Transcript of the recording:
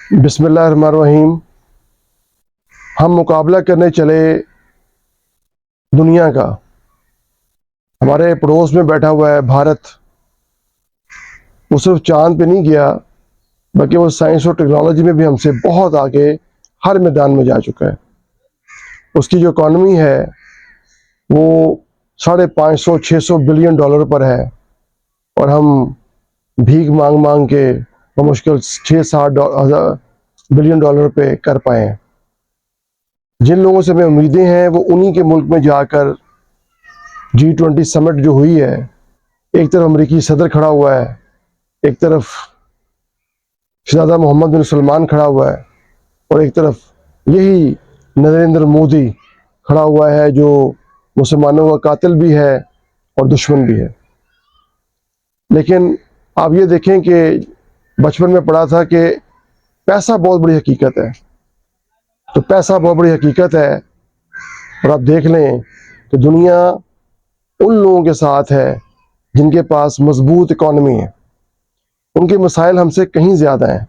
बिस्मिल्लाहिर्रहमानिर्रहीम। हम मुकाबला करने चले दुनिया का। हमारे पड़ोस में बैठा हुआ है भारत। वो सिर्फ चांद पे नहीं गया, बल्कि वो साइंस और टेक्नोलॉजी में भी हमसे बहुत आगे हर मैदान में जा चुका है। उसकी जो इकॉनमी है वो 550-600 बिलियन डॉलर पर है, और हम भीख मांग मांग के मुश्किल 6-7 बिलियन डॉलर पे कर पाए हैं। जिन लोगों से हमें उम्मीदें हैं वो उन्हीं के मुल्क में जाकर G20 समिट जो हुई है, एक तरफ अमेरिकी सदर खड़ा हुआ है, एक तरफ शहजादा मोहम्मद बिन सलमान खड़ा हुआ है, और एक तरफ यही नरेंद्र मोदी खड़ा हुआ है जो मुसलमानों का कातिल भी है और दुश्मन भी है। लेकिन आप ये देखें कि बचपन में पढ़ा था कि पैसा बहुत बड़ी हकीकत है। तो पैसा बहुत बड़ी हकीकत है, और आप देख लें कि दुनिया उन लोगों के साथ है जिनके पास मजबूत इकॉनमी है। उनके मसाइल हमसे कहीं ज़्यादा हैं।